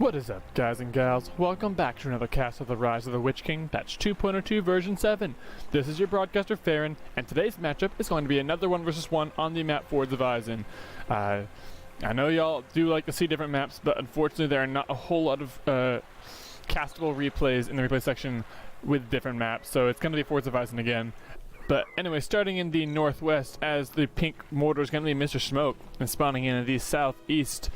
What is up, guys and gals? Welcome back to another cast of The Rise of the Witch King, patch 2.02 version 7. This is your broadcaster Phaeron, and today's matchup is going to be another 1 versus 1 on the map Fords of Isen. I know y'all do like to see different maps, but unfortunately there are not a whole lot of castable replays in the replay section with different maps, so it's going to be Fords of Isen again. But anyway, starting in the northwest, as the pink Mordor is going to be Mr. Smoke, and spawning in the southeast,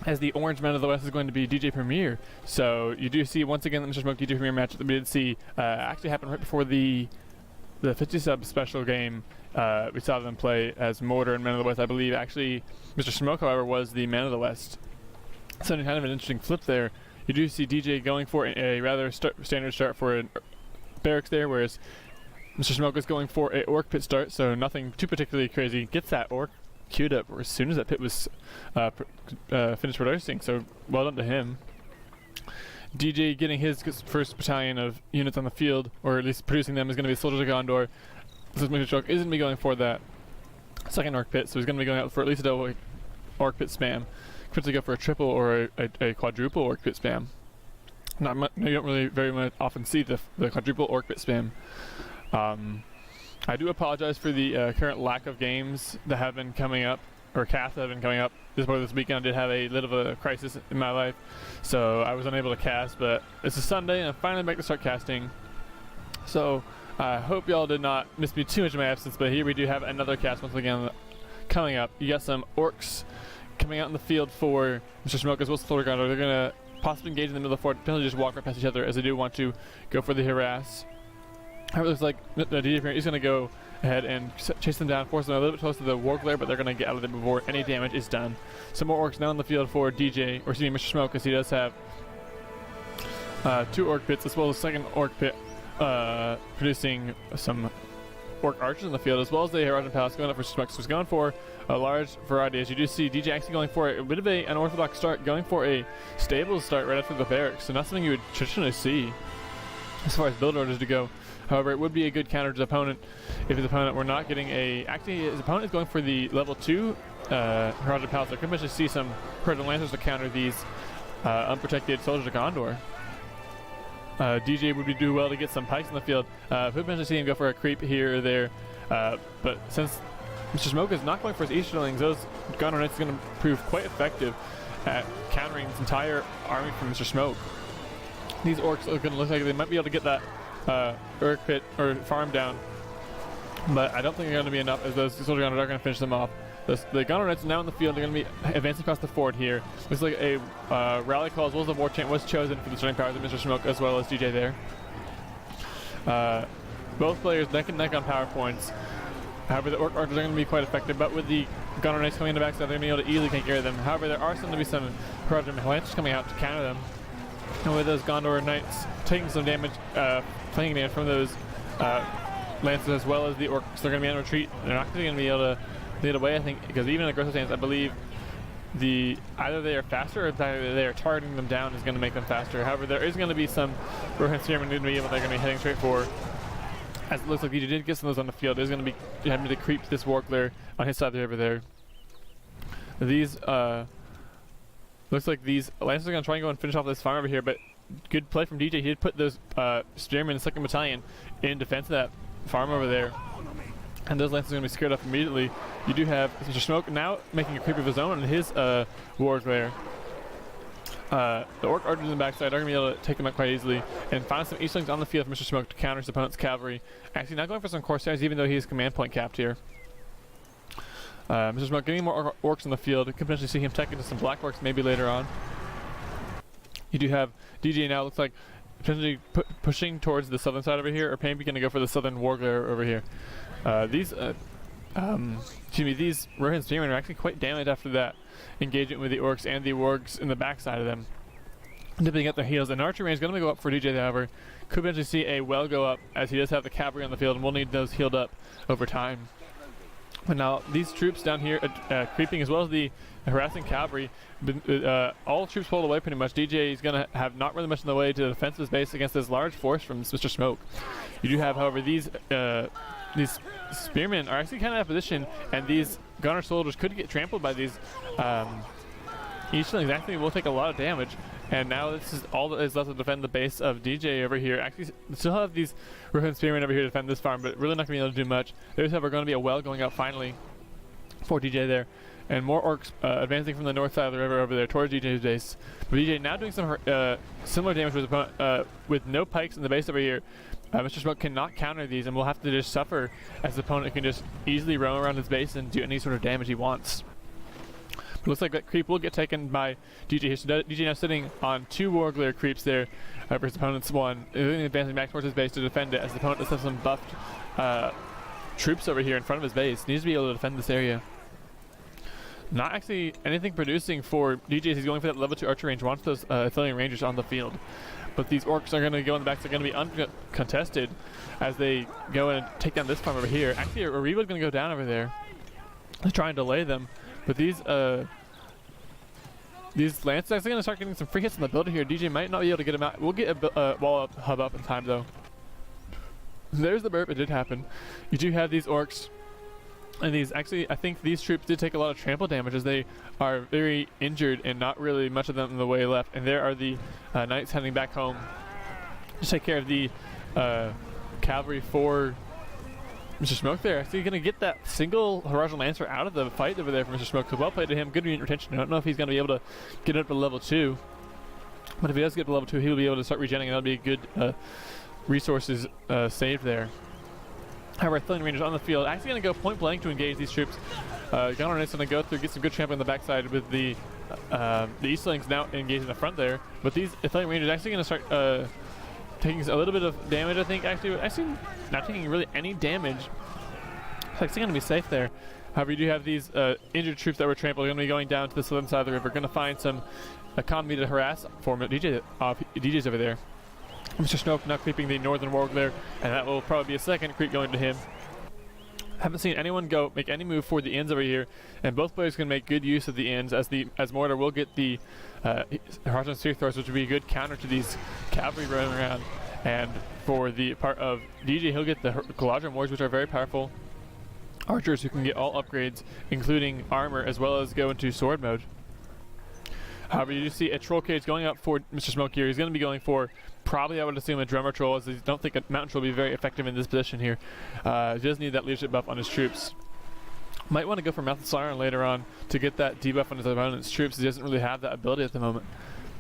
as the orange man of the west is going to be DJPremier. So you do see once again the Mr. Smoke DJPremier match that we did see actually happen right before the 50 sub special game. We saw them play as Mordor and Man of the West. I believe actually Mr. Smoke, however, was the Man of the West. So kind of an interesting flip there. You do see DJ going for a rather standard start for a barracks there, whereas Mr. Smoke is going for a orc pit start, so nothing too particularly crazy. Gets that orc queued up as soon as that pit was finished producing, so well done to him. DJ getting his first battalion of units on the field, or at least producing them, is going to be Soldiers of Gondor. This is Mr. Smoke isn't me going for that second orc pit, so he's going to be going out for at least a double orc pit spam. Could go for a triple or a quadruple orc pit spam. You don't really very much often see the quadruple orc pit spam. I do apologize for the current lack of games that have been coming up, or casts that have been coming up. This weekend I did have a little of a crisis in my life, so I was unable to cast, but it's a Sunday and I'm finally back to start casting. So I hope y'all did not miss me too much in my absence, but here we do have another cast once again coming up. You got some orcs coming out in the field for Mr. Smoke as well as Soldier Gondor. They're going to possibly engage in the middle of the fort, potentially just walk right past each other, as they do want to go for the harass. It looks like the DJPremier is going to go ahead and chase them down, force them a little bit close to the war glare, but they're going to get out of there before any damage is done. Some more orcs now in the field for DJ, or excuse me, Mr. Smoke, because he does have 2 orc pits, as well as a second orc pit producing some orc archers in the field, as well as the Herodin Palace going up for Smoke. So he's going for a large variety, as you do see DJ actually going for a bit of an unorthodox start, going for a stable start right after the barracks, so not something you would traditionally see as far as build orders to go. However, it would be a good counter to his opponent if his opponent were not getting a... Actually, his opponent is going for the level 2 Herodin Palace. I could potentially see some Herodin Lancers to counter these unprotected Soldiers of Gondor. DJ would do well to get some pikes in the field. Could potentially see him go for a creep here or there. But since Mr. Smoke is not going for his Easterlings, those Gondor Knights are going to prove quite effective at countering this entire army from Mr. Smoke. These orcs are going to look like they might be able to get that Urk pit or farm down, but I don't think they're going to be enough, as those Soldier Gondor are going to finish them off. The Gondor Knights are now in the field. They're going to be advancing across the fort here. Looks like a rally call as well as a war chant was chosen for the starting powers of Mr. Smoke as well as DJ there. Both players neck and neck on power points. However, the orc archers are going to be quite effective, but with the Gondor Knights coming in the backside, they're going to be able to easily take care of them. However, there are going to be some Herodin Lancers coming out to counter them. And with those Gondor Knights taking some damage, playing damage from those Lancers, as well as the orcs, they're going to be on retreat. They're not going to be able to lead away, I think, because even in aggressive stance, I believe either they are faster or they are targeting them down is going to make them faster. However, there is going to be some Rohan Spearmen they're going to be heading straight for. As it looks like DJ did get some of those on the field, is going to be having to creep this war glare on his side of the river there. These looks like these Lancers are going to try and go and finish off this farm over here, but good play from DJ. He did put those Spearmen in the 2nd Battalion in defense of that farm over there. And those Lancers are going to be scared off immediately. You do have Mr. Smoke now making a creep of his own in his war glare. The orc archers in the backside are going to be able to take them out quite easily and find some Eastlings on the field for Mr. Smoke to counter his opponent's cavalry. Actually not going for some Corsairs, even though he is command point capped here. Mr. Smoke getting more orcs in the field. You can potentially see him tech into some black orcs maybe later on. You do have DJ now, looks like potentially pushing towards the southern side over here, or maybe going to go for the southern war glare over here. These Rohan Spearmen are actually quite damaged after that engagement with the orcs and the wargs in the backside of them, dipping at their heels. And archery range is going to go up for DJ, however. Could potentially see a well go up, as he does have the cavalry on the field, and we'll need those healed up over time. But now these troops down here creeping, as well as the harassing cavalry, all troops pulled away pretty much. DJ is going to have not really much in the way to the defensive base against this large force from Mr. Smoke. You do have, however, these spearmen are actually kind of out of position, and these Gondor soldiers could get trampled by these Eastlings actually will take a lot of damage, and now this is all that is left to defend the base of DJ over here. Actually, still have these Rohan Spearmen over here to defend this farm, but really not going to be able to do much. There's, however, going to be a well going up finally for DJ there, and more orcs advancing from the north side of the river over there towards DJ's base. But DJ now doing some similar damage to his opponent with no pikes in the base over here. Mr. SmoKkkk cannot counter these and will have to just suffer as the opponent can just easily roam around his base and do any sort of damage he wants. But looks like that creep will get taken by DJ here. So DJ now sitting on 2 Warglare creeps there for his opponent's 1. Advancing back towards his base to defend it as the opponent does have some buffed troops over here in front of his base. Needs to be able to defend this area. Not actually anything producing for DJ. He's going for that level 2 archer range. Wants those Athelian Rangers on the field. But these orcs are going to go in the back. They're going to be uncontested as they go in and take down this farm over here. Actually, Ariba's going to go down over there to try and delay them. But these Lance are going to start getting some free hits on the builder here. DJ might not be able to get him out. We'll get a wall up, hub up in time though. There's the burp. It did happen. You do have these orcs. And these, actually, I think these troops did take a lot of trample damage as they are very injured and not really much of them in the way left. And there are the knights heading back home to take care of the cavalry for Mr. SmoKkkk there. Actually going to get that single Horizon Lancer out of the fight over there for Mr. SmoKkkk. So well played to him. Good unit retention. I don't know if he's going to be able to get up to level 2. But if he does get to level 2, he'll be able to start regenerating. That'll be good resources saved there. However, Athelian Rangers on the field actually going to go point blank to engage these troops. Gunnar Knight's going to go through, get some good trampling on the backside with the Eastlings now engaged in the front there. But these Athelian Rangers actually going to start taking a little bit of damage, I think. Actually not taking really any damage. It's actually going to be safe there. However, you do have these injured troops that were trampled. They're going to be going down to the southern side of the river. Going to find some economy to harass for DJ's over there. Mr. SmoKkkk now creeping the northern Warglare, and that will probably be a second creep going to him. Haven't seen anyone make any move for the inns over here, and both players can make good use of the inns as Mordor will get the Hearthstone Spear Throwers, which will be a good counter to these cavalry running around. And for the part of DJ, he'll get the Galadrim Warriors, which are very powerful archers who can get all upgrades, including armor, as well as go into sword mode. However, you do see a troll cage going up for Mr. SmoKkkk here. He's going to be going for, probably I would assume, a drummer troll, as I don't think a mountain troll will be very effective in this position here. He does need that leadership buff on his troops. Might want to go for Mouth of Siren later on to get that debuff on his opponent's troops. He doesn't really have that ability at the moment.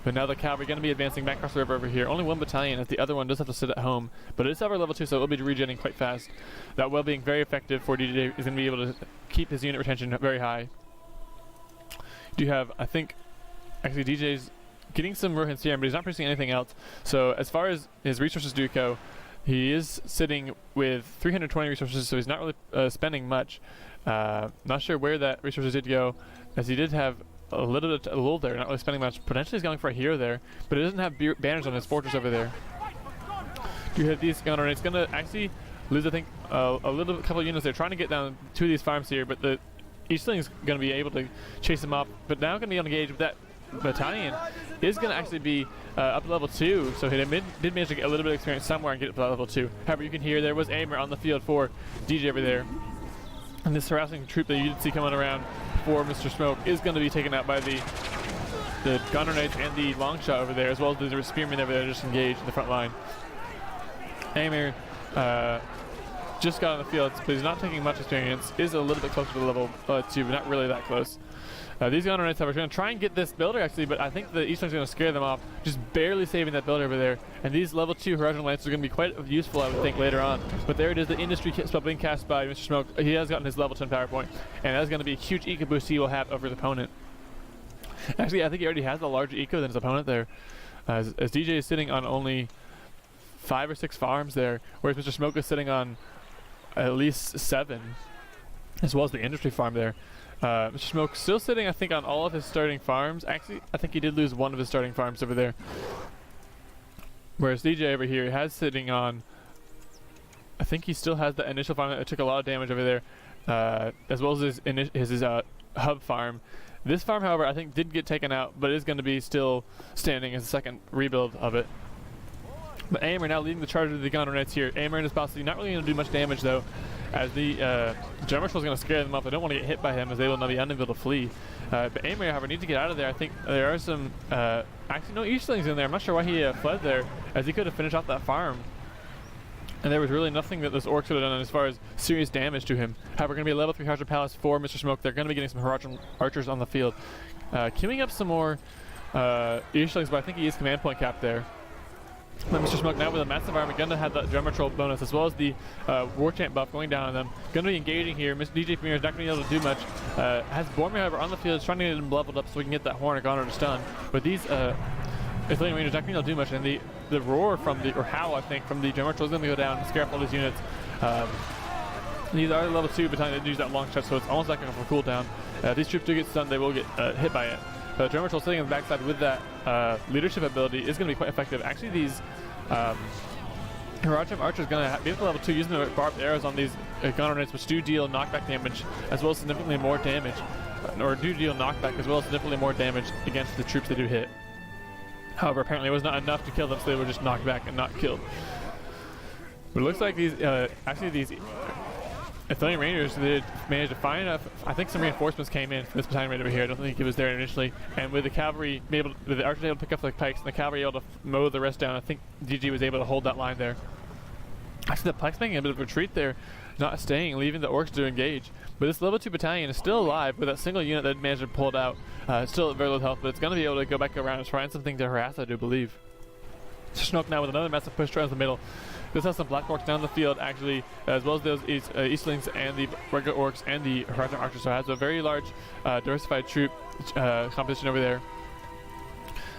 But now the cavalry going to be advancing back across the river over here. Only 1 battalion, as the other one does have to sit at home. But it is over level 2, so it will be regenerating quite fast. That well being very effective for DJ is going to be able to keep his unit retention very high. You do have, I think, actually DJ's getting some Rohan Serum, but he's not producing anything else. So as far as his resources do go, he is sitting with 320 resources, so he's not really spending much. Not sure where that resources did go, as he did have a little there, not really spending much. Potentially he's going for a hero there, but he doesn't have banners on his fortress over there. You have these Gunnar, and it's going to actually lose, I think, a couple of units there, trying to get down 2 of these farms here, but the Eastling's going to be able to chase him up, but now going to be engaged with that battalion is going to actually be up to level 2, so he did manage to get a little bit of experience somewhere and get up to level 2. However, you can hear there was Aimer on the field for DJ over there. And this harassing troop that you did see coming around for Mr. SmoKkkk is going to be taken out by the Gunner Knights and the Longshot over there, as well as the Spearmen over there just engaged in the front line. Aimer just got on the field, but he's not taking much experience, is a little bit closer to level 2, but not really that close. These Gunner Knights are going to try and get this builder actually, but I think the Eastern's going to scare them off, just barely saving that builder over there. And these level 2 Horizon Lancers are going to be quite useful, I would think, later on. But there it is, the industry spell being cast by Mr. SmoKkkk. He has gotten his level 10 power point, and that's going to be a huge eco boost he will have over his opponent. Actually, I think he already has a larger eco than his opponent there, as DJ is sitting on only 5 or 6 farms there, whereas Mr. SmoKkkk is sitting on at least 7, as well as the industry farm there. Mr. SmoKkkk still sitting, I think, on all of his starting farms. Actually, I think he did lose 1 of his starting farms over there. Whereas DJ over here has sitting on, I think he still has the initial farm that took a lot of damage over there, as well as his hub farm. This farm, however, I think did get taken out, but is going to be still standing as a second rebuild of it. But Aimer now leading the charge of the Gunner Knights here. Aimer and his boss not really going to do much damage though, as the German Patrol is going to scare them off. They don't want to get hit by him as they will not be unable to flee. But Amory, however, needs to get out of there. I think there are some, actually no Eastlings in there. I'm not sure why he fled there, as he could have finished off that farm. And there was really nothing that those orcs could have done as far as serious damage to him. However, going to be a level 3 Hydra Palace for Mr. SmoKkkk. They're going to be getting some Horizon archers on the field. Queuing up some more Eastlings, but I think he is command point capped there. But Mr. SmoKkkk now with a massive army, going to have that Drum Patrol bonus as well as the War Chant buff going down on them. Going to be engaging here. Mr. DJPremier is not going to be able to do much. Has Boromir, however, on the field, trying to get him leveled up so we can get that Horn of Honor to stun. But these Athenian Rangers not going to be able to do much, and the roar from the, or howl I think, from the Drum Patrol is going to go down and scare up all these units. These are level 2 battalion that use that long shot, so it's almost like a cooldown. These troops do get stunned, they will get hit by it. But Drum Patrol sitting on the backside with that leadership ability is going to be quite effective. Actually, these Horizon archers going to be able to level 2 using the barbed arrows on these gunner units, which do deal knockback damage as well as significantly more damage, or do deal knockback as well as significantly more damage against the troops they do hit. However, apparently it was not enough to kill them, so they were just knocked back and not killed. But it looks like these, actually these Athenian Rangers did manage to find enough. I think some reinforcements came in from this battalion right over here. I don't think it was there initially. And with the cavalry, with the archers able to pick up the pikes and the cavalry able to mow the rest down, I think DG was able to hold that line there. Actually, the pikes making a bit of a retreat there, not staying, leaving the orcs to engage. But this level 2 battalion is still alive with that single unit that managed to pull it out. Still at very low health, but it's going to be able to go back around and find something to harass, I do believe. SmoKkkk now with another massive push towards the middle. This has some black orcs down the field, actually, as well as those Eastlings and the regular orcs and the Horizon archers. So it has a very large diversified troop composition over there.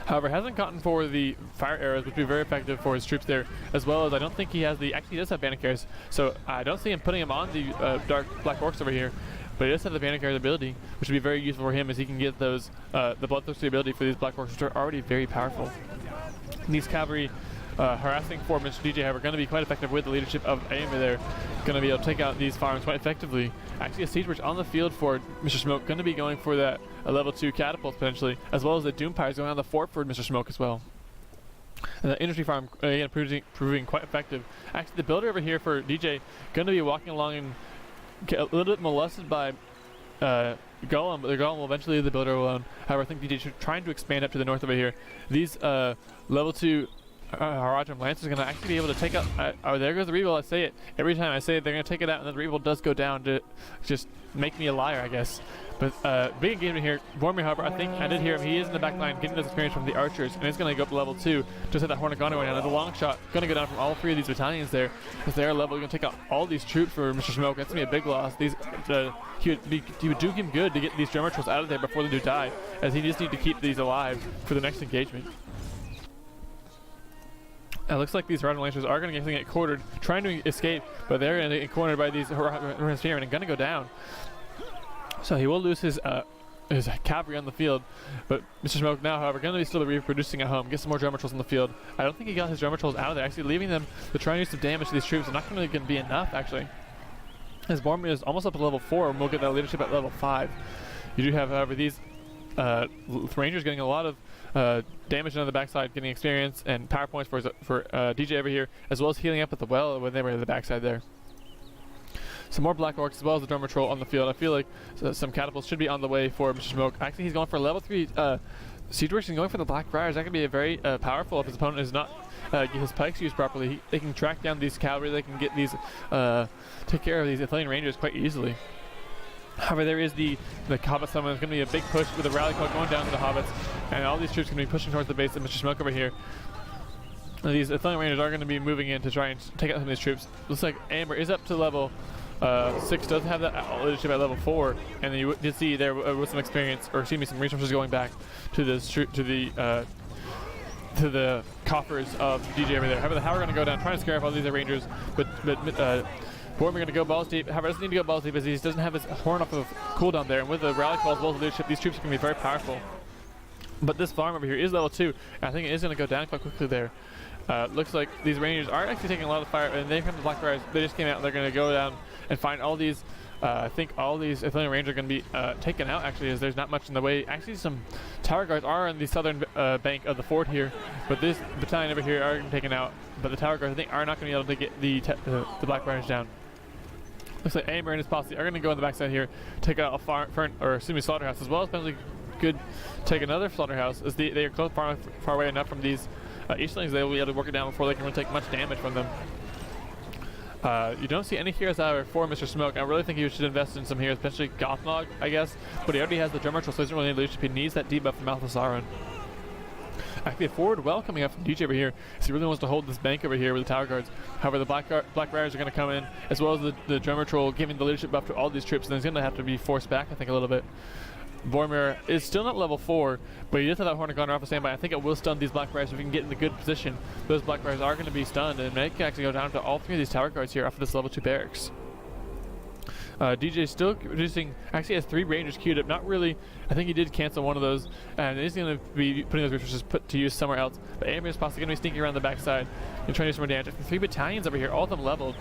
However, hasn't gotten for the fire arrows, which would be very effective for his troops there, as well as I don't think he has the, actually he does have banner carries, so I don't see him putting him on the dark black orcs over here, but he does have the banner carries ability, which would be very useful for him as he can get those, the bloodthirsty ability for these black orcs, which are already very powerful. These cavalry harassing for Mr. DJ, however, going to be quite effective with the leadership of Amory there. Going to be able to take out these farms quite effectively. Actually, a siege bridge on the field for Mr. SmoKkkk, going to be going for that level 2 catapults potentially, as well as the Doom Pyres going on the fort for Mr. SmoKkkk as well. And the industry farm again proving quite effective. Actually, the builder over here for DJ going to be walking along and get a little bit molested by Golem, but the Golem will eventually leave the builder alone. However, I think DJ is trying to expand up to the north over here. These level 2 Horizon Lancers are going to actually be able to take out, oh, there goes the reroll. I say it every time I say it, they're going to take it out, and then the reroll does go down to just make me a liar, I guess. But big engagement here. Boromir, however, I think I did hear him. He is in the back line getting this experience from the archers, and he's going to go up to level 2 to set that Horn of Honor going down. There's a long shot going to go down from all 3 of these battalions there, because they are level. You're going to take out all these troops for Mr. SmoKkkk. That's going to be a big loss. These he would do him good to get these Drum Patrols out of there before they do die, as he just needs to keep these alive for the next engagement. It looks like these Horizon Lancers are going to get quartered, trying to escape, but they're going to get cornered by these Horizon Spearmen and going to go down. So he will lose his cavalry on the field, but Mr. SmoKkkk now, however, going to be still reproducing at home, get some more Drum Patrols on the field. I don't think he got his Drum Patrols out of there, actually leaving them to try and do some damage to these troops. It's not going to be enough, actually. His Boromir is almost up to level 4, and we'll get that leadership at level 5. You do have, however, these Rangers getting a lot of damage on the backside, getting experience and power points for DJ over here, as well as healing up at the well when they were at the backside there. Some more Black Orcs as well as the Drum Patrol on the field. I feel like some catapults should be on the way for Mr. SmoKkkk. Actually, he's going for a level 3 siege bridge and going for the Black Friars. That could be a very powerful if his opponent is not get his pikes used properly. They can track down these cavalry. They can get these take care of these Athenian Rangers quite easily. However, there is the Hobbit summon. It's going to be a big push with a rally call going down to the Hobbits, and all these troops are going to be pushing towards the base of Mr. SmoKkkk over here. And these Athenian Rangers are going to be moving in to try and take out some of these troops. Looks like Amber is up to level 6, does have that leadership at level 4, and then you did see there was some experience, or excuse me, some resources going back to this to the coffers of DJ over there. However, the Howard are going to go down, trying to scare off all these Rangers, but Boromir going to go balls deep. However, doesn't need to go balls deep as he doesn't have his horn off of cooldown there, and with the rally calls as well as leadership, these troops are going to be very powerful. But this farm over here is level 2, and I think it is going to go down quite quickly there. Looks like these Rangers are actually taking a lot of fire, and they come to Black Friars. They just came out, and they're going to go down and find all these. I think all these Athenian Rangers are going to be taken out, actually, as there's not much in the way. Actually, some tower guards are on the southern bank of the fort here, but this battalion over here are taken out. But the tower guards, I think, are not going to be able to get the Black Friars down. Looks like Aimer and his posse are going to go on the backside here, take out a slaughterhouse, as well as potentially could take another slaughterhouse, as they are close far away enough from these Eastlings they will be able to work it down before they can really take much damage from them. You don't see any heroes out for Mr. SmoKkkk. I really think he should invest in some heroes, especially Gothnog, I guess, but he already has the Drummer Troll, so he doesn't really need leadership. He needs that debuff from Malthasaren. Actually, a forward well coming up from DJ over here, so he really wants to hold this bank over here with the tower guards. However, the Black Riders are going to come in, as well as the Drummer Troll giving the leadership buff to all these troops, and he's going to have to be forced back, I think, a little bit. Boromir is still not level 4, but he does have that Horn of Gunner off the standby. I think it will stun these Black Riders if we can get in the good position. Those Black Riders are going to be stunned, and it can actually go down to all 3 of these tower guards here off of this level 2 barracks. DJ still producing, actually has 3 Rangers queued up. Not really, I think he did cancel one of those, and he's going to be putting those resources put to use somewhere else. But Aimer is possibly going to be sneaking around the backside and trying to do some more damage. 3 battalions over here, all of them leveled.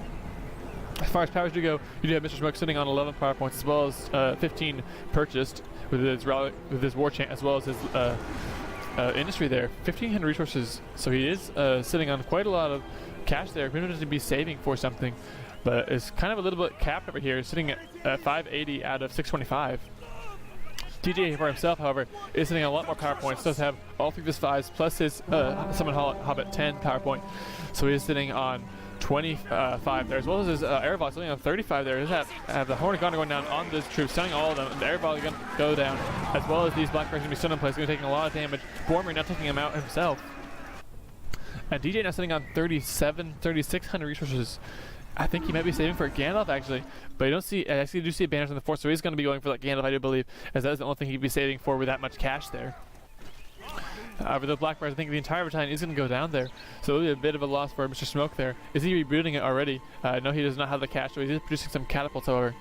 As far as powers do go, you do have Mr. SmoKkkk sitting on 11 power points, as well as 15 purchased with his war chant, as well as his industry there. 1,500 resources, so he is sitting on quite a lot of cash there. Maybe to be saving for something, but it's kind of a little bit capped over here, sitting at 580 out of 625. DJ for himself, however, is sitting on a lot more power points. Does have all 3 of his 5s plus his Summon Hobbit 10 power point, so he is sitting on 25 there, as well as his air volley sitting on 35 there. Does have the Horn of Gunner going down on those troops, stunning all of them, and the air volley is going to go down, as well as these Black Riders going to be stunned in place, going to be taking a lot of damage. Boromir now taking him out himself. And DJ now sitting on 3,600 resources. I think he might be saving for a Gandalf actually, but I actually do see a banners on the force, so he's going to be going for that Gandalf, I do believe, as that is the only thing he'd be saving for with that much cash there. However, the Black Riders, I think the entire battalion is going to go down there, so it'll be a bit of a loss for Mr. SmoKkkk there. Is he rebooting it already? No, he does not have the cash, so he's producing some catapults, however.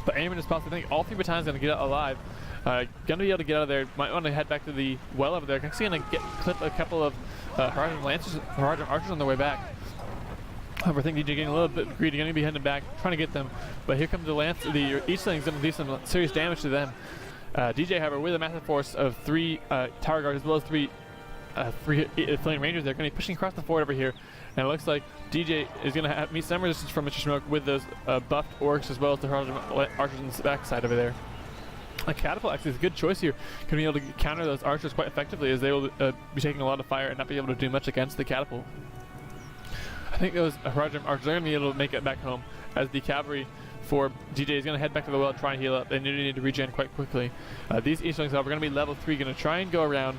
But Aimer is possibly, I think all 3 battalions are going to get out alive. Going to be able to get out of there. Might want to head back to the well over there. Actually going to clip a couple of Horizon Archers on their way back. However, I think DJ getting a little bit greedy, going to be heading back, trying to get them. But here comes the Eastlings, going to do some serious damage to them. DJ, however, with a massive force of 3 tower guards, as well as 3 Flame Rangers, they're going to be pushing across the fort over here. And it looks like DJ is going to meet some resistance from Mr. SmoKkkk with those buffed orcs, as well as the archers on the backside over there. A catapult actually is a good choice here. Going to be able to counter those archers quite effectively, as they will be taking a lot of fire and not be able to do much against the catapult. I think those Horizon archers are going to be able to make it back home, as the cavalry for DJ is going to head back to the well and try and heal up. They need to regen quite quickly. These Eastlings, however, are going to be level 3, going to try and go around,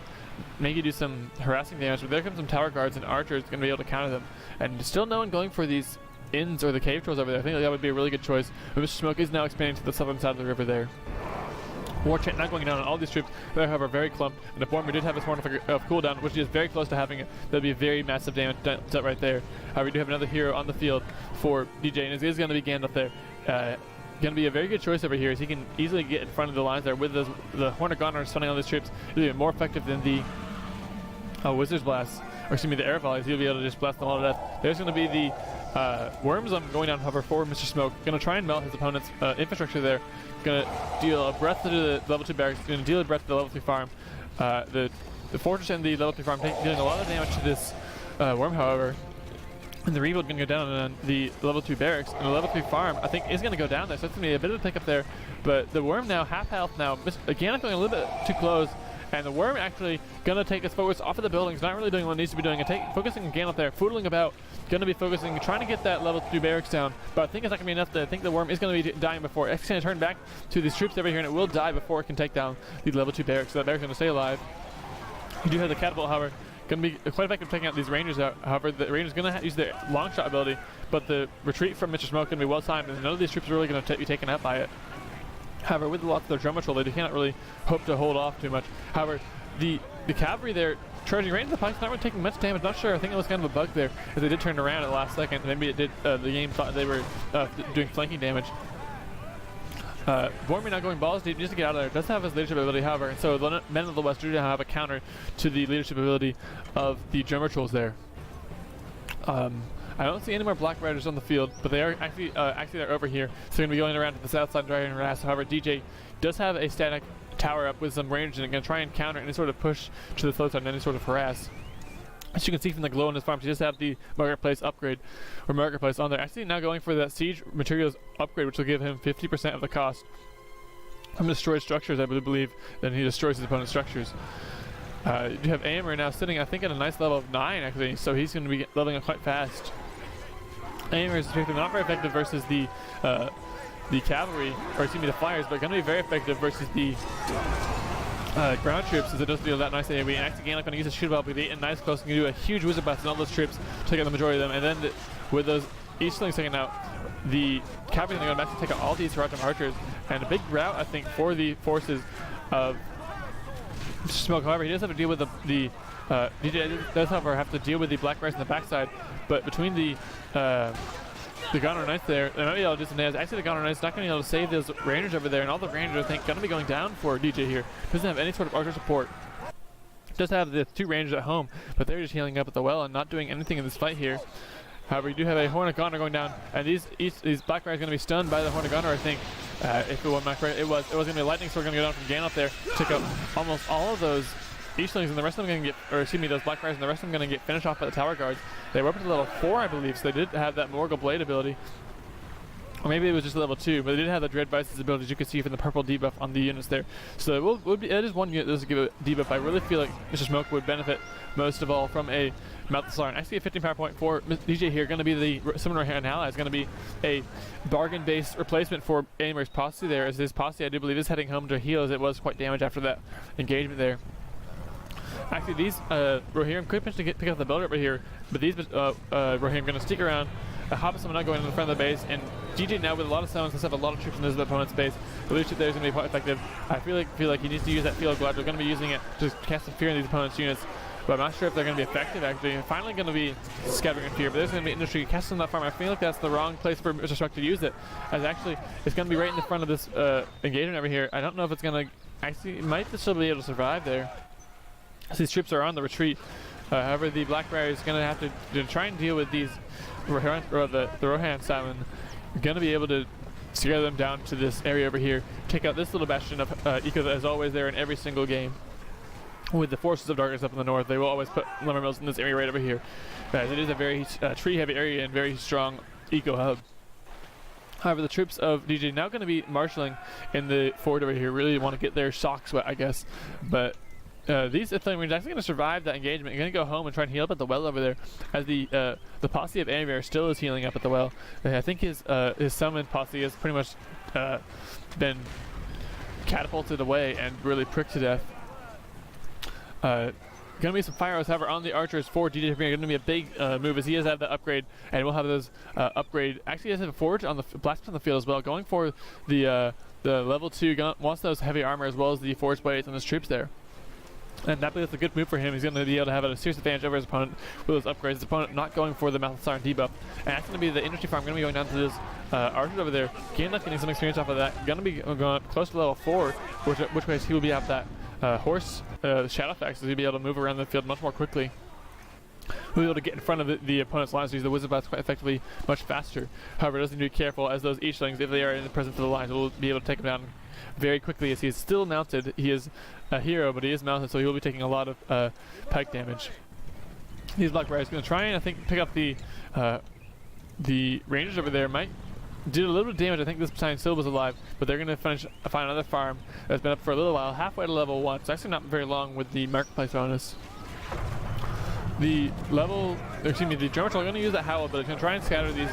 maybe do some harassing damage, but there comes some tower guards and archers going to be able to counter them. And still no one going for these inns or the cave trolls over there. I think that would be a really good choice. But Mr. SmoKkkk is now expanding to the southern side of the river there. War chant not going down on all these troops. They're, however, very clumped, and the Boromir did have his Horn of cooldown, which is very close to having it. That'd be a very massive damage set right there. However, we do have another hero on the field for DJ, and it is going to be Gandalf there. Going to be a very good choice over here, as he can easily get in front of the lines there with the Horn of Gunner stunning on these troops. It'll be more effective than the Wizard's Blast, or excuse me, the air volleys. He'll be able to just blast them all to death. There's going to be the Worms going down, hover for Mr. SmoKkkk. Going to try and melt his opponent's infrastructure there. Going to deal a breath to the level 2 barracks. Going to deal a breath to the level 3 farm. The fortress and the level 3 farm dealing a lot of damage to this Worm, however. And the rebuild going to go down on the level 2 barracks. And the level 3 farm, I think, is going to go down there. So it's going to be a bit of a pickup there. But the Worm now, half health now. Again, going a little bit too close. And the Worm actually going to take his focus off of the buildings. Not really doing what it needs to be doing. And focusing on Gandalf there. Foodling about. Going to be focusing, trying to get that level 2 barracks down. But I think it's not going to be enough. I think the Worm is going to be dying before. It's going to turn back to these troops over here. And it will die before it can take down the level 2 barracks. So that barracks is going to stay alive. You do have the catapult, however. Going to be quite effective taking out these Rangers out. However, the Rangers going to use their long shot ability, but the retreat from Mr. SmoKkkk going to be well timed, and none of these troops are really going to be taken out by it. However, with the loss of their Drummer Troll, they cannot really hope to hold off too much. However, the cavalry there charging right into the pikes, not really taking much damage. Not sure. I think it was kind of a bug there, as they did turn around at the last second. Maybe it did. The game thought they were doing flanking damage. Boromir now going balls deep just to get out of there. Does have his leadership ability, however, and so the Men of the West do have a counter to the leadership ability of the Drummer Trolls there. I don't see any more Black Riders on the field, but they are actually they're over here. So they're going to be going around to the south side and trying to harass. However, DJ does have a static tower up with some range, and going to try and counter any sort of push to the slow side and any sort of harass. As you can see from the glow in his farm, he just had the marketplace upgrade, or marketplace on there. Actually now going for that siege materials upgrade, which will give him 50% of the cost from destroyed structures, I believe. Then he destroys his opponent's structures. You have Aimer now sitting, I think, at a nice level of 9 actually, so he's going to be leveling up quite fast. Aimer is not very effective versus the cavalry, or excuse me, the flyers, but going to be very effective versus the ground troops, as it does deal that nice AoE. And actually, again, I'm going to use a shoot up with 8 and nice close, and do a huge wizard blast on all those troops, take out the majority of them, and then with those Eastlings taken out, the cavalry are going to actually take out all these Rotwk archers, and a big rout, I think, for the forces of SmoKkkk. However, he does have to deal with the DJ does, however, have to deal with the Black Rise on the backside, but between the Gunner Knights there, they might be able to do some nails. Actually, the Gunner Knights not going to be able to save those Rangers over there, and all the Rangers, I think, going to be going down for DJ here. Doesn't have any sort of archer support. Does have the 2 Rangers at home, but they're just healing up at the well and not doing anything in this fight here. However, you do have a Hornet Gunner going down, and these Black Riders are going to be stunned by the Hornet Gunner, I think. If it wasn't correct, it was going to be a Lightning Sword going to go down from Gan up there, take out almost all of those Eastlings, and the rest of them going to get, or excuse me, those Black Riders, and the rest of them going to get finished off by the Tower Guards. They were up to level 4, I believe, so they did have that Morgul Blade ability. Or maybe it was just level 2, but they did have the Dread Vices ability, as you can see from the purple debuff on the units there. So it is one unit that does give a debuff. I really feel like Mr. SmoKkkk would benefit most of all from a Malthusar. And actually a 15 power point for DJ here, going to be the Summoner and Ally, is going to be a bargain-based replacement for Aimer's posse there, as his posse, I do believe, is heading home to heal, as it was quite damaged after that engagement there. Actually, these Rohirrim could potentially pick up the builder over here, but these Rohirrim are going to stick around. Hobbit Summon not going in the front of the base, and DJ now with a lot of summons, have a lot of troops in his opponent's base. The leadership there is going to be quite effective. I feel like he needs to use that Field Glide. They're going to be using it to cast some fear in these opponent's units, but I'm not sure if they're going to be effective actually. Finally going to be Scattering Fear, but there's going to be Industry casting that farm. I feel like that's the wrong place for Mr. SmoKkkk to use it, as actually it's going to be right in the front of this engagement over here. I don't know if it's going to actually, it might still be able to survive there, as these troops are on the retreat. However, the Black Rider is going to have to try and deal with these the Rohan Salmon. Going to be able to scare them down to this area over here, take out this little bastion of eco that is always there in every single game. With the Forces of Darkness up in the north, they will always put lumber mills in this area right over here. It is a very tree-heavy area and very strong eco hub. However, the troops of DJ now going to be marshalling in the fort over here. Really want to get their socks wet, I guess. But these Flame Rangers are actually going to survive that engagement. You're going to go home and try and heal up at the well over there, as the posse of Aimer still is healing up at the well. I think his summoned posse has pretty much been catapulted away and really pricked to death. Going to be some fire arrows, however, on the archers for DJPremier. Going to be a big move, as he has had the upgrade, and we'll have those upgrade. Actually, he has a forge on the blast on the field as well. Going for the level 2, wants those heavy armor as well as the forge blades on his troops there. And that is a good move for him. He's going to be able to have a serious advantage over his opponent with those upgrades. His opponent not going for the Malthusar debuff. And that's going to be the industry farm. Going to be going down to this archer over there. Gandalf getting some experience off of that. Going to be going close to level 4, which way he will be at that horse Shadowfax, so he'll be able to move around the field much more quickly. He'll be able to get in front of the opponent's lines, use the Wizard Blast quite effectively, much faster. However, does need to be careful, as those Eastlings, if they are in the presence of the lines, will be able to take him down very quickly, as he is still mounted. He is a hero, but he is mounted, so he will be taking a lot of pike damage. These Black Riders going to try and, I think, pick up the Rangers over there. Might did a little bit of damage. I think this battalion still was alive, but they're going to find another farm that's been up for a little while, halfway to level 1. It's actually not very long with the marketplace bonus. The German Troll are going to use that Howl, but it's going to try and scatter these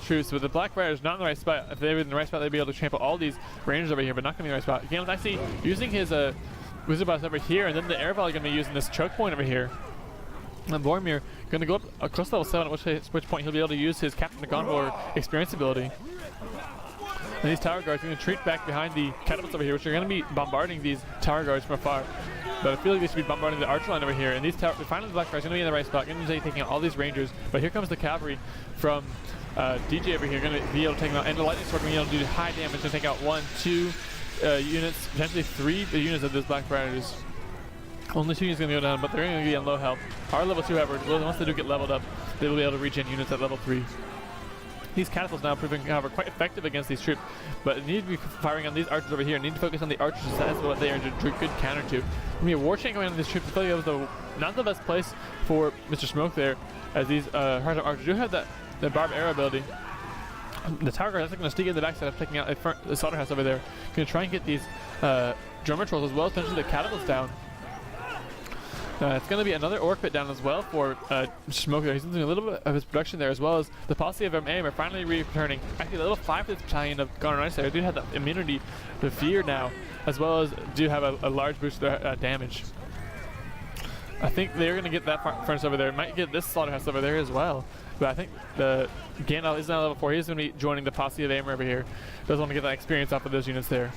troops. But the Black Riders not in the right spot. If they were in the right spot, they'd be able to trample all these Rangers over here, but not going to be in the right spot. Gandalf actually using his Wizard Blast over here, and then the Air Volley going to be using this choke point over here. And Boromir going to go up close to level 7, at which point he'll be able to use his Captain of Gondor experience ability. And these Tower Guards are going to retreat back behind the catapults over here, which are going to be bombarding these Tower Guards from afar. But I feel like they should be bombarding the archer line over here. And these finally the Black Riders are going to be in the right spot, going to be taking out all these Rangers. But here comes the cavalry from DJ over here, going to be able to take them out. And the Lightning Sword going to be able to do high damage to take out 1, 2 units, potentially 3 units of those Black Riders. Only 2 units going to go down, but they're going to be on low health. Our level 2, however, once they do get leveled up, they will be able to regen units at level 3. These catapults now proving, however, quite effective against these troops, but need to be firing on these archers over here. Need to focus on the archers, as that's what they are a good counter to. I mean, a war chain going on these troops. I feel like that was not the best place for Mr. SmoKkkk there, as these Heart of Archers do have the Barb Arrow ability. The Tower Guard is going to sneak in the backside of taking out the slaughterhouse over there. Going to try and get these drummer trolls as well as potentially the catapults down. It's going to be another orc pit down as well for SmoKkkk. He's losing a little bit of his production there, as well as the posse of AIM are finally returning. Actually, level 5 for this battalion of Gondor Knights there do have the immunity to fear now, as well as do have a large boost to their damage. I think they're going to get that furnace over there. Might get this slaughterhouse over there as well. But I think the Gandalf is now level 4. He's going to be joining the posse of AIM over here. Does want to get that experience off of those units there.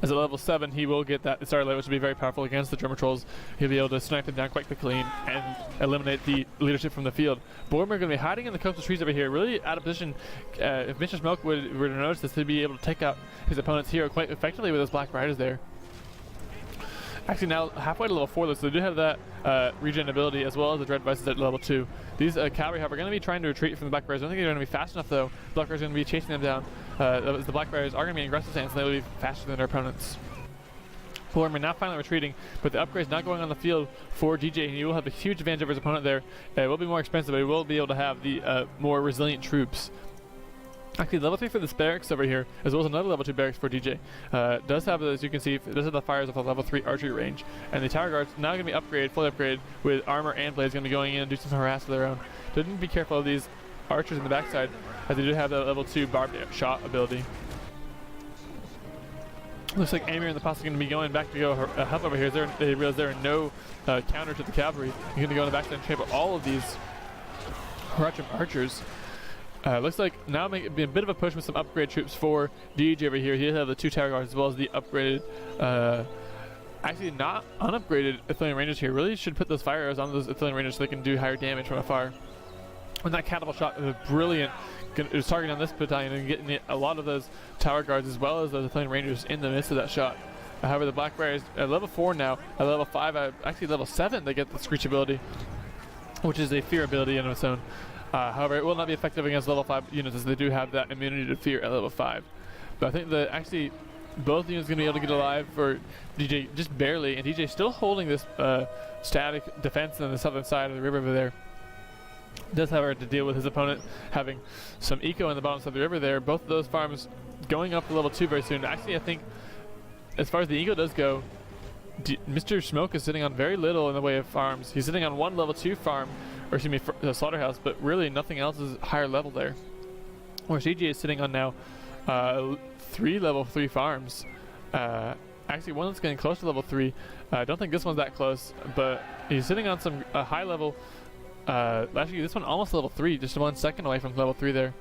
As at level 7, he will get that Starlight, which will be very powerful against the drummer trolls. He'll be able to snipe them down quite quickly and eliminate the leadership from the field. Boromir going to be hiding in the coastal trees over here, really out of position. If Mr. SmoKkkk were to notice this, he'd be able to take out his opponent's hero quite effectively with those Black Riders there. Actually, now halfway to level 4, though, so they do have that regen ability as well as the Dread Vices at level 2. These cavalry, however, are going to be trying to retreat from the Black Riders. I don't think they're going to be fast enough, though. The Black Riders are going to be chasing them down. The Black Riders are going to be in aggressive stance, and they will be faster than their opponents. Boromir now finally retreating, but the upgrade's not going on the field for DJ, and he will have a huge advantage over his opponent there. It will be more expensive, but he will be able to have the more resilient troops. Actually, level 3 for this barracks over here, as well as another level 2 barracks for DJ. Does have, as you can see, does have the fires of a level 3 archery range. And the Tower Guards now going to be upgraded, fully upgraded, with armor and blades going to be going in and do some harass of their own. So be careful of these archers in the backside, as they do have the level 2 barbed shot ability. Looks like Amir and the posse are going to be going back to go help over here. They realize there are no counter to the cavalry. You're going to go in the backside and trample all of these Harachim archers. Looks like now be a bit of a push with some upgrade troops for DJ over here. He has the 2 Tower Guards as well as the upgraded, actually not unupgraded Athelian Rangers here. Really should put those fire arrows on those Athelian Rangers so they can do higher damage from afar. And that catapult shot was brilliant. It was targeting on this battalion and getting a lot of those Tower Guards as well as those Athelian Rangers in the midst of that shot. However, the Black Riders at level 4 now, at level 5, actually level 7, they get the Screech ability, which is a fear ability in its own. However, it will not be effective against level 5 units, as they do have that immunity to fear at level 5. But I think that actually both units are going to be able to get alive for DJ just barely, and DJ still holding this static defense on the southern side of the river over there. Does, however, to deal with his opponent having some eco in the bottom side of the river there. Both of those farms going up to level 2 very soon. Actually, I think as far as the eco does go, Mr. SmoKkkk is sitting on very little in the way of farms. He's sitting on 1 level 2 farm, or excuse me, the slaughterhouse, but really nothing else is higher level there. Whereas DJ is sitting on now 3 level 3 farms. Actually, one that's getting close to level 3. I don't think this one's that close, but he's sitting on some high level. Actually, this one almost level 3, just 1 second away from level 3 there.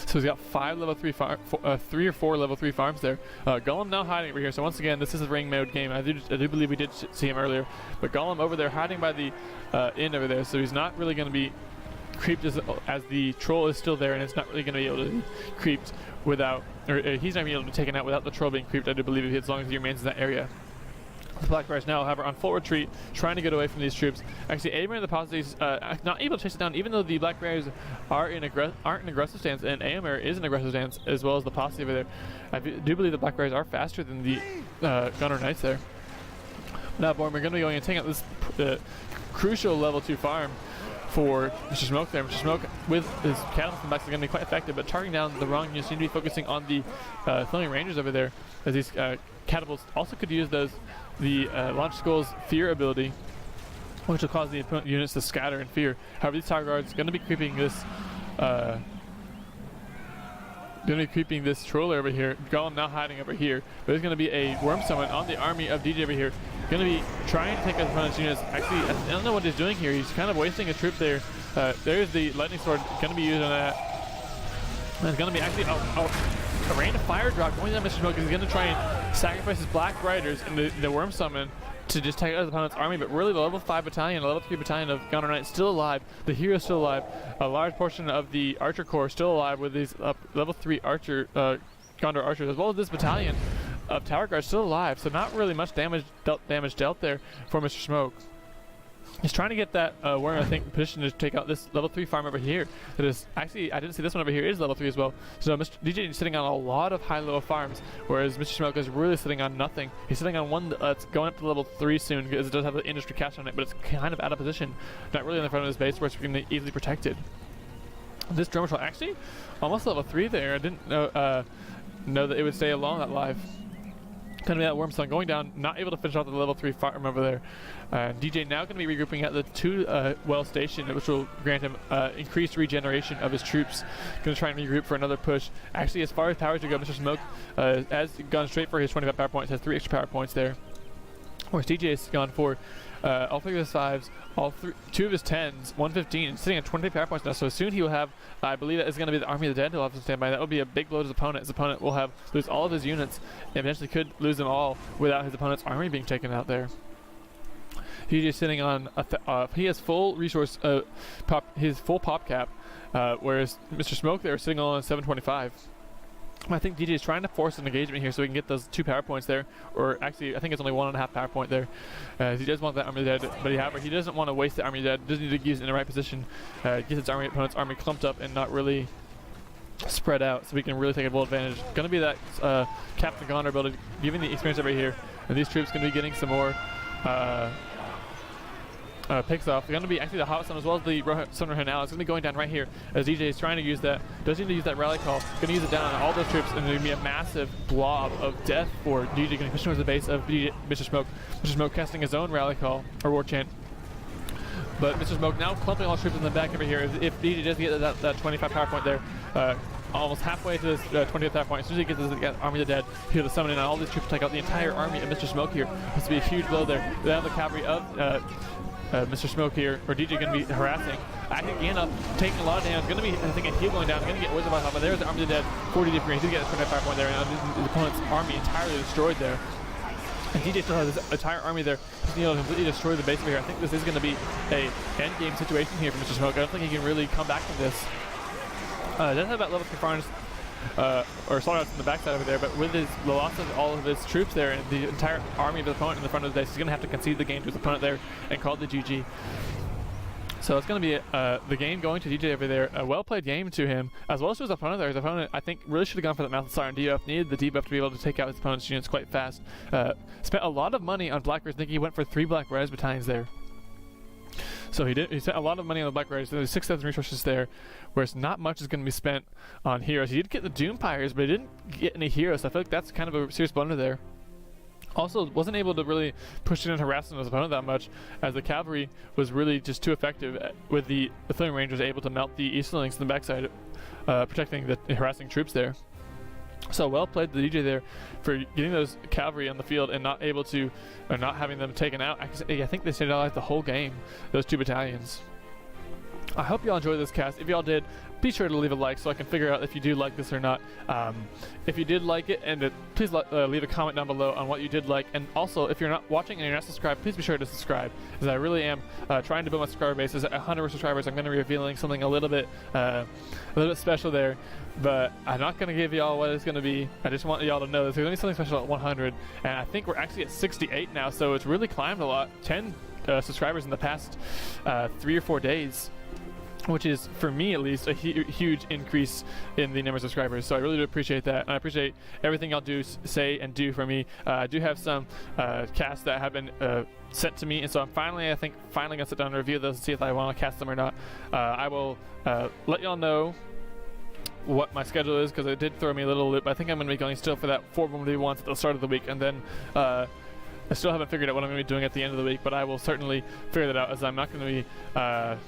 So he's got 5 level 3 3 or 4 level 3 farms there. Gollum now hiding over here. So once again, this is a ring mode game. I do believe we did see him earlier, but Gollum over there hiding by the inn over there. So he's not really going to be creeped as the troll is still there, and it's not really going to be able to be creeped without, or he's not going to be able to be taken out without the troll being creeped. I do believe as long as he remains in that area. The Black Riders now, however, on full retreat, trying to get away from these troops. Actually, Amir and the posse is not able to chase it down, even though the Black Riders aren't in aggressive stance, and Amir is in aggressive stance, as well as the posse over there. I do believe the Black Riders are faster than the Gondor Knights there. Now, Boromir going to be going and taking out this crucial level 2 farm for Mr. SmoKkkk there. Mr. SmoKkkk with his catapults in the back is going to be quite effective, but targeting down the wrong units. Seem to be focusing on the Athelian Rangers over there, as these catapults also could use the Launch Skull's fear ability, which will cause the opponent units to scatter in fear. However, these Tower Guards going to be creeping this troller over here. Gollum now hiding over here, but there's going to be a worm summon on the army of DJ over here. Going to be trying to take out the opponent's units. Actually, I don't know what he's doing here. He's kind of wasting a troop there. There's the lightning sword going to be used on that. And it's going to be actually a rain of fire drop going down Mr. SmoKkkk. He's going to try and sacrifice his Black Riders in the worm summon to just take out his opponent's army, but really the level 5 battalion, level 3 battalion of Gondor Knights still alive. The hero still alive. A large portion of the Archer Corps still alive with these level 3 Archer Gondor Archers, as well as this battalion of Tower Guards still alive. So not really much damage dealt there for Mr. SmoKkkk. He's trying to get that worm, I think, position to take out this level 3 farm over here. That is actually, I didn't see this one over here is level 3 as well. So Mr. DJ is sitting on a lot of high-level farms, whereas Mr. SmoKkkk is really sitting on nothing. He's sitting on one that's going up to level 3 soon because it does have the industry cache on it, but it's kind of out of position, not really in the front of his base where it's going to be easily protected. This drummer shell actually almost level 3 there. I didn't know that it would stay along that live. Gonna be that worm stone going down, not able to finish off the level 3 farm over there. DJ now gonna be regrouping at the 2 well station, which will grant him increased regeneration of his troops. Gonna try and regroup for another push. Actually, as far as powers to go, Mr. SmoKkkk has gone straight for his 25 power points, has 3 extra power points there. Whereas DJ has gone for all 3 of his 5s, 2 of his 10s, 115, sitting at 20 power points now. So soon he will have, I believe that is going to be the Army of the Dead he'll have to stand by. That would be a big blow to his opponent. His opponent will lose all of his units and eventually could lose them all without his opponent's army being taken out there. He's just sitting on, he has full resource, his full pop cap, whereas Mr. SmoKkkk there is sitting on 725. I think DJ is trying to force an engagement here so we can get those 2 power points there, or actually I think it's only 1.5 power point there. He does want that Army of the Dead, but however he doesn't want to waste the Army of the Dead, doesn't need to use it in the right position, get his opponent's army clumped up and not really spread out so we can really take a full advantage. Gonna be that Captain Goner build, giving the experience over here, and these troops gonna be getting some more picks off. They're going to be actually the hot stone as well as the Summoner now. It's going to be going down right here as DJ is trying to use that. Does need to use that rally call. Going to use it down on all those troops, and there's going to be a massive blob of death for DJ. Going to push towards the base of Mr. SmoKkkk. Mr. SmoKkkk casting his own rally call or war chant. But Mr. SmoKkkk now clumping all troops in the back over here. If DJ does get that 25 power point there, almost halfway to this 20th power point, as soon as he gets this Army of the Dead, he'll summon in on all these troops to take out the entire army of Mr. SmoKkkk here. This will be a huge blow there. They have the cavalry of Mr. SmoKkkk here, or DJ going to be harassing. Acting Gandalf taking a lot of damage. Going to be, I think, a heal going down. Going to get Wizard by top, but there's the Army of the Dead, 40 DJPremier. He did get a 25 point there, and his opponent's army entirely destroyed there. And DJ still has his entire army there. He's able to completely destroy the base over here. I think this is going to be a end game situation here for Mr. SmoKkkk. I don't think he can really come back from this. Doesn't have that level 3 farms or slaughterhouse in the backside over there, but with the loss of all of his troops there and the entire army of the opponent in the front of the base, he's going to have to concede the game to his opponent there and call it the GG. So it's going to be the game going to DJ over there. A well-played game to him, as well as to his opponent there. His opponent, I think, really should have gone for that Mouth of Siren debuff. Needed the debuff to be able to take out his opponent's units quite fast. Spent a lot of money on Black Res. I think he went for 3 Black Res battalions there. So he spent a lot of money on the Black Res. There's 6,000 resources there, whereas not much is going to be spent on heroes. He did get the Doom Pyres, but he didn't get any heroes. So I feel like that's kind of a serious blunder there. Also, wasn't able to really push in and harass his opponent that much, as the cavalry was really just too effective with the Flame Rangers able to melt the Easterlings in the backside, protecting the harassing troops there. So well played the DJ there for getting those cavalry on the field and not able to, or not having them taken out. I think they stayed alive the whole game, those 2 battalions. I hope y'all enjoyed this cast. If y'all did, be sure to leave a like so I can figure out if you do like this or not. If you did like it, and please leave a comment down below on what you did like. And also, if you're not watching and you're not subscribed, please be sure to subscribe, as I really am trying to build my subscriber base. At 100 subscribers, I'm going to be revealing something a little bit special there. But I'm not going to give y'all what it's going to be. I just want y'all to know there's going to be something special at 100. And I think we're actually at 68 now, so it's really climbed a lot. 10 subscribers in the past 3 or 4 days. Which is, for me at least, a huge increase in the number of subscribers. So I really do appreciate that. And I appreciate everything y'all do, say, and do for me. I do have some casts that have been sent to me. And so I'm finally going to sit down and review those and see if I want to cast them or not. I will let y'all know what my schedule is, because it did throw me a little loop. But I think I'm going to be going still for that 4-1-1 at the start of the week. And then I still haven't figured out what I'm going to be doing at the end of the week. But I will certainly figure that out, as I'm not going to be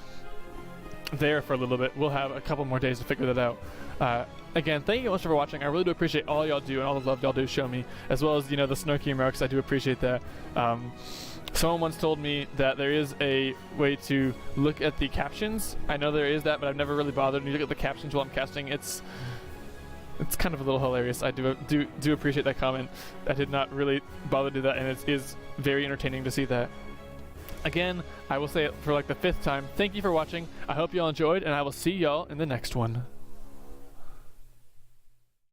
there for a little bit. We'll have a couple more days to figure that out. Again, thank you so much for watching. I really do appreciate all y'all do and all the love y'all do show me, as well as, you know, the snarky remarks. I do appreciate that. Someone once told me that there is a way to look at the captions. I know there is that, but I've never really bothered. When you look at the captions while I'm casting, it's kind of a little hilarious. I do appreciate that comment. I did not really bother to do that, and it is very entertaining to see that. Again, I will say it for like the 5th time. Thank you for watching. I hope y'all enjoyed, and I will see y'all in the next one.